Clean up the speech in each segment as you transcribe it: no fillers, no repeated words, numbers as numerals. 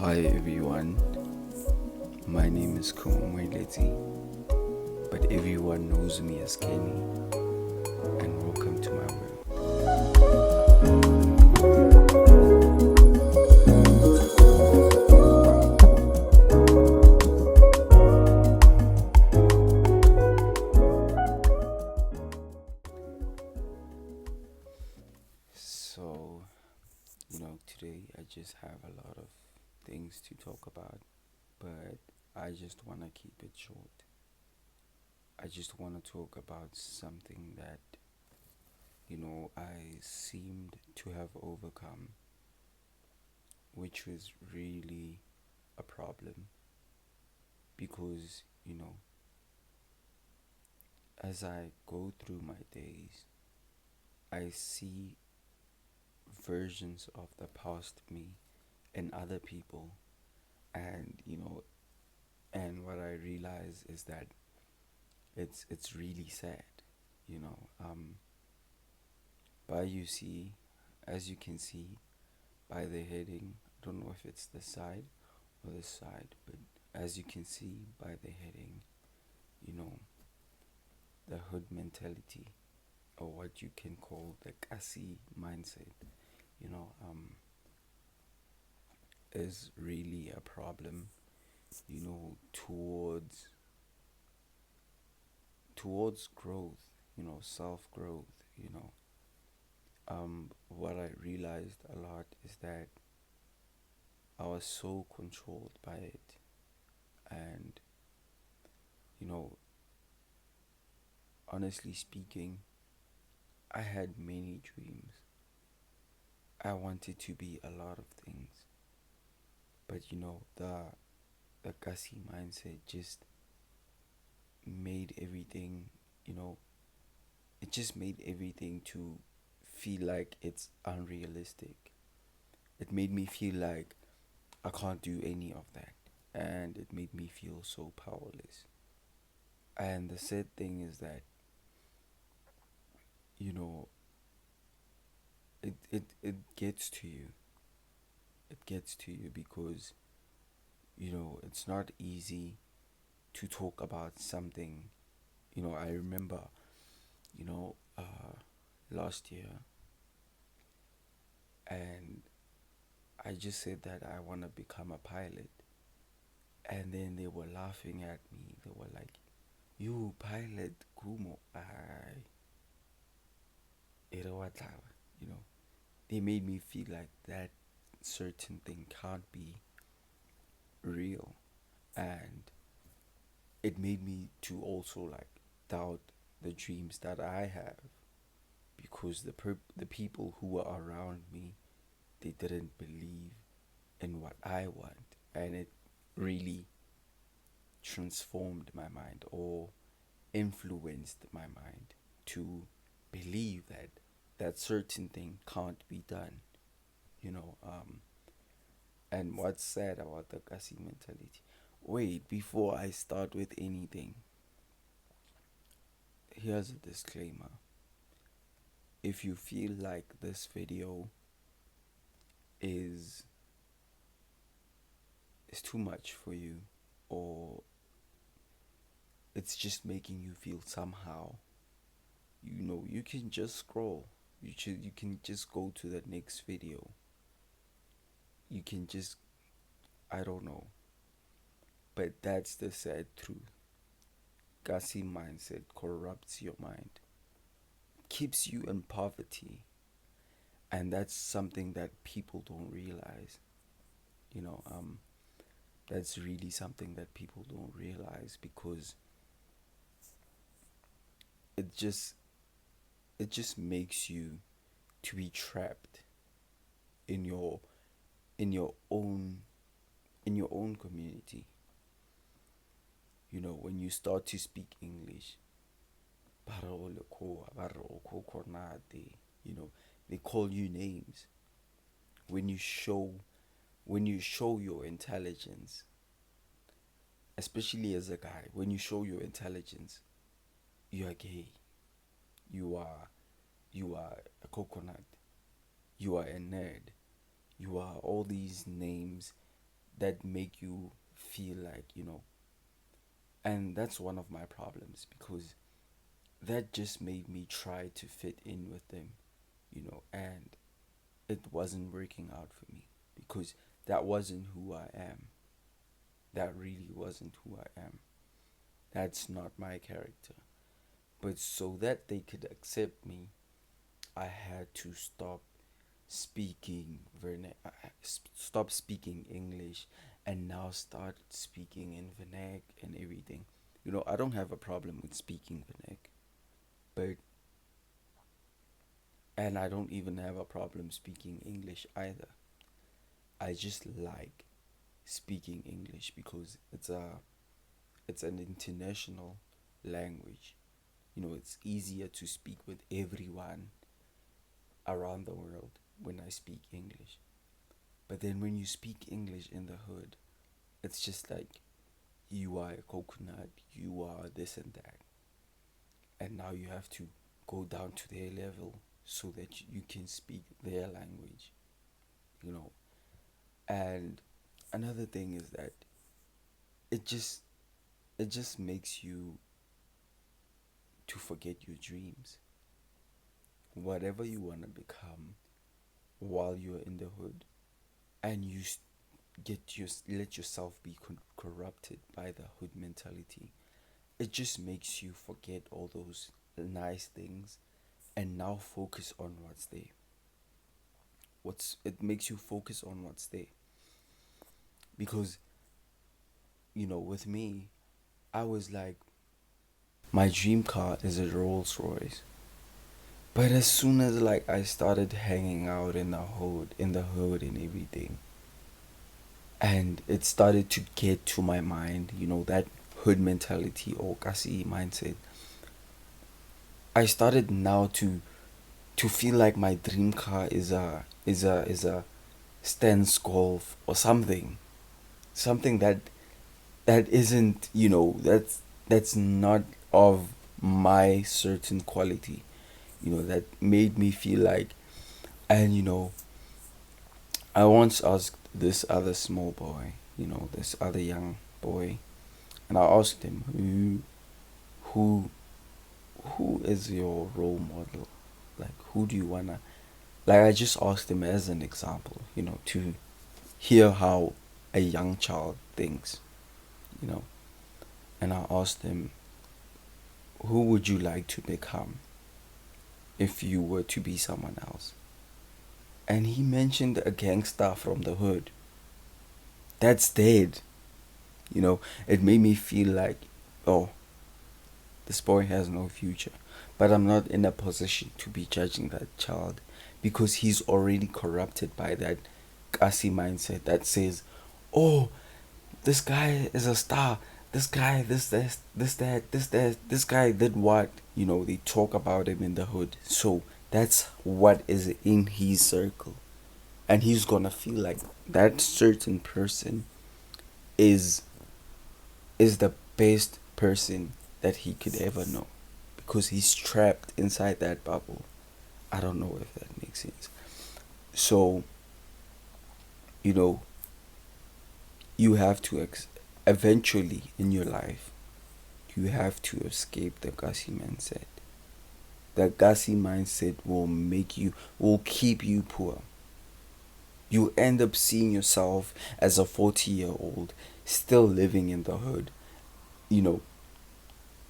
Hi everyone, my name is Kumweleti, but everyone knows me as Kenny, and welcome to my world. So, today I just have a lot of things to talk about, but I just want to keep it short. I just want to talk about something that, I seemed to have overcome, which was really a problem because, as I go through my days, I see versions of the past me in other people, and, and what I realize is that it's really sad, you know. But as you can see by the heading, I don't know if it's the side or the side, but as you can see by the heading, you know, the hood mentality, or what you can call the Kasi mindset, you know, is really a problem, towards growth, self growth, what I realized a lot is that I was so controlled by it, and you know, honestly speaking, I had many dreams. I wanted to be a lot of things, but the Kasi mindset just made everything, you know, it just made everything to feel like it's unrealistic. It made me feel like I can't do any of that, and it made me feel so powerless. And the sad thing is that, you know, it gets to you. It gets to you because, it's not easy to talk about something. I remember, last year, and I just said that I want to become a pilot. And then they were laughing at me. They were like, "You pilot, Kumo." You know, they made me feel like that certain thing can't be real. And it made me to also like doubt the dreams that I have, because the people who were around me, they didn't believe in what I want, and it really transformed my mind, or influenced my mind to believe that that certain thing can't be done. You know, and what's sad about the Kasi mentality? Wait, before I start with anything, here's a disclaimer. If you feel like this video is is too much for you, or it's just making you feel somehow, you can just scroll. You can just go to the next video. You can just, I don't know. But that's the sad truth. Kasi mindset corrupts your mind, keeps you in poverty, and that's something that people don't realize. You know, that's really something that people don't realize, because it just it just makes you to be trapped in in your own in your own community. When you start to speak English, you know, they call you names. When you show when you show your intelligence, especially as a guy, when you show your intelligence, you are gay. You are a coconut. You are a nerd. You are all these names that make you feel like, and that's one of my problems, because that just made me try to fit in with them, and it wasn't working out for me, because that wasn't who I am. That really wasn't who I am. That's not my character. But so that they could accept me, I had to stop speaking English, and now start speaking in Vernac and everything. I don't have a problem with speaking Vernac, but and I don't even have a problem speaking English either. I just like speaking English because it's an international language. It's easier to speak with everyone around the world when I speak English. But then when you speak English in the hood, it's just like you are a coconut, you are this and that. And now you have to go down to their level so that you can speak their language, you know. And another thing is that it just it just makes you to forget your dreams. Whatever you want to become while you're in the hood, and let yourself be corrupted by the hood mentality, it just makes you forget all those nice things and now focus on what's there. What's It makes you focus on what's there, because with me, I was like, my dream car is a Rolls Royce. But as soon as like I started hanging out in the hood and everything, and it started to get to my mind, that hood mentality or kasi mindset, I started now to feel like my dream car is a Stance Golf or something that isn't, that's not of my certain quality, that made me feel like. And I once asked this other small boy, this other young boy, and I asked him, who who is your role model? Like, who do you wanna, like, I just asked him as an example, to hear how a young child thinks, you know. And I asked him, who would you like to become if you were to be someone else? And he mentioned a gangster from the hood. That's dead. It made me feel like, oh, this boy has no future. But I'm not in a position to be judging that child, because he's already corrupted by that Kasi mindset that says, oh, this guy is a star. This guy, this guy did what? They talk about him in the hood. So that's what is in his circle. And he's gonna feel like that certain person is the best person that he could ever know, because he's trapped inside that bubble. I don't know if that makes sense. So, you know, you have to eventually in your life, you have to escape the Gasi mindset. The Gasi mindset will keep you poor. You end up seeing yourself as a 40-year-old still living in the hood, you know,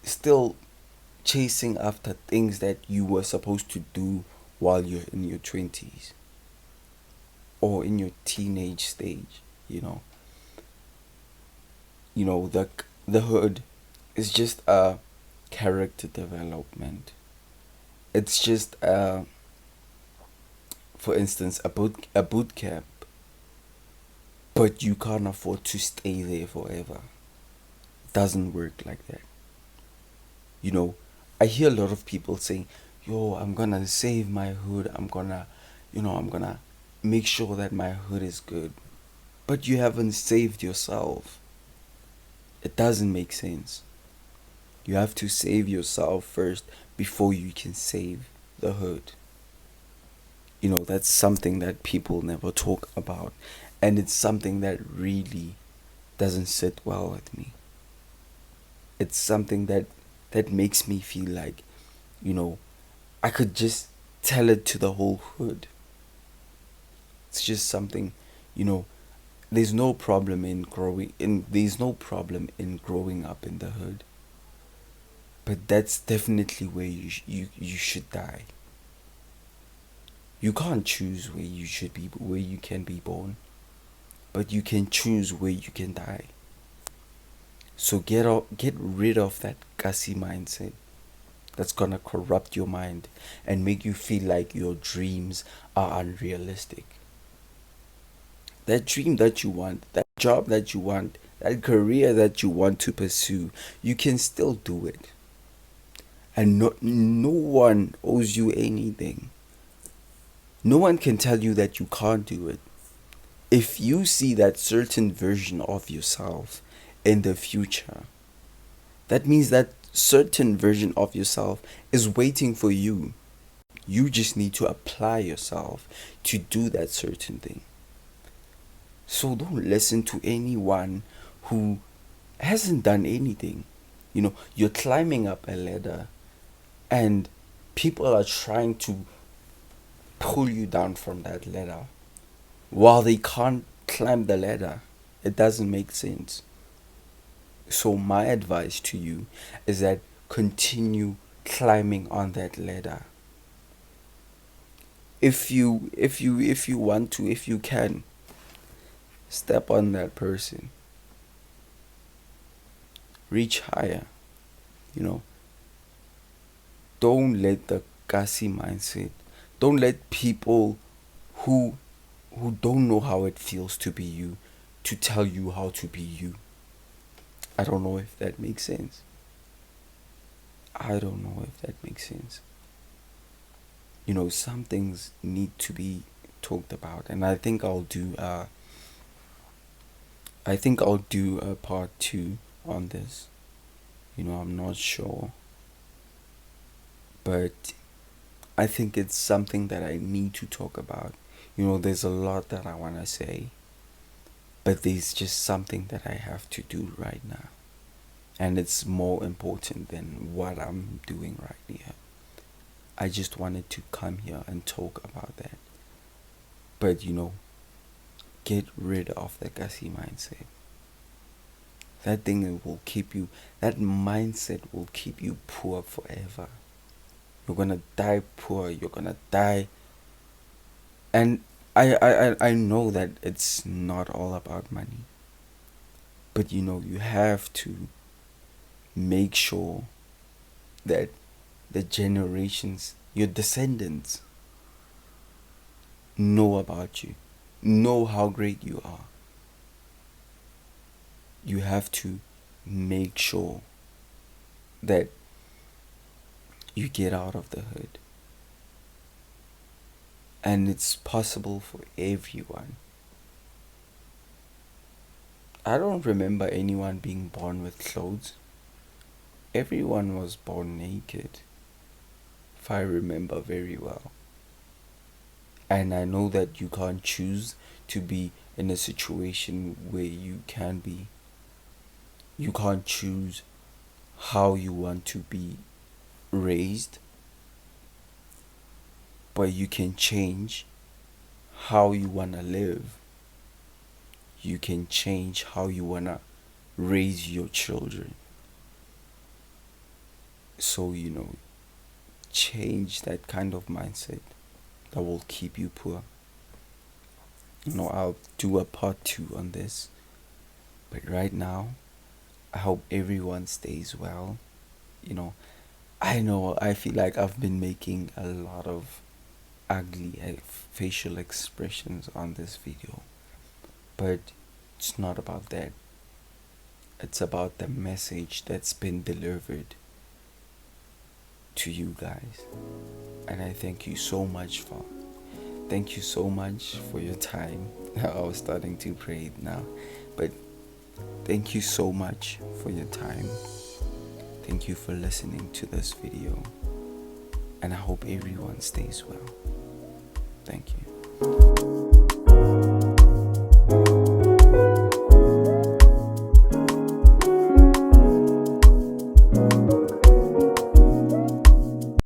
still chasing after things that you were supposed to do while you're in your 20s or in your teenage stage, you know. The hood is just a character development. It's just for instance, a boot camp, but you can't afford to stay there forever. It doesn't work like that. You know, I hear a lot of people saying, "Yo, I'm gonna save my hood. I'm gonna make sure that my hood is good." But you haven't saved yourself. It doesn't make sense. You have to save yourself first before you can save the hood. That's something that people never talk about. And it's something that really doesn't sit well with me. It's something that makes me feel like, you know, I could just tell it to the whole hood. It's just something, you know, there's no problem in growing up in the hood. But that's definitely where you should die. You can't choose where you can be born, but you can choose where you can die. So get rid of that gassy mindset that's gonna corrupt your mind and make you feel like your dreams are unrealistic. That dream that you want, that job that you want, that career that you want to pursue, you can still do it. And no one owes you anything. No one can tell you that you can't do it. If you see that certain version of yourself in the future, that means that certain version of yourself is waiting for you. You just need to apply yourself to do that certain thing. So don't listen to anyone who hasn't done anything. You know, you're climbing up a ladder and people are trying to pull you down from that ladder while they can't climb the ladder. It doesn't make sense. So my advice to you is that continue climbing on that ladder. If you want to, if you can, step on that person. Reach higher. You know, don't let the gassy mindset, don't let people who don't know how it feels to be you to tell you how to be you. I don't know if that makes sense. I don't know if that makes sense. You know, some things need to be talked about, and I think I'll do a part 2 on this. You know, I'm not sure, but I think it's something that I need to talk about. You know, there's a lot that I want to say, but there's just something that I have to do right now. And it's more important than what I'm doing right here. I just wanted to come here and talk about that. But, you know, get rid of the gassy mindset. That thing will keep you, that mindset will keep you poor forever. You're gonna die poor. You're gonna die. And I know that it's not all about money. But you know, you have to make sure that the generations, your descendants, know about you, know how great you are. You have to make sure that you get out of the hood. And it's possible for everyone. I don't remember anyone being born with clothes. Everyone was born naked, if I remember very well. And I know that you can't choose to be in a situation where you can be. You can't choose how you want to be raised, but you can change how you want to live. You can change how you want to raise your children. So, you know, change that kind of mindset that will keep you poor. You know, I'll do a part 2 on this. But right now, I hope everyone stays well. You know, I feel like I've been making a lot of ugly facial expressions on this video. But it's not about that. It's about the message that's been delivered to you guys. And I thank you so much for your time. I was starting to pray now, but thank you so much for your time. Thank you for listening to this video, and I hope everyone stays well. Thank you.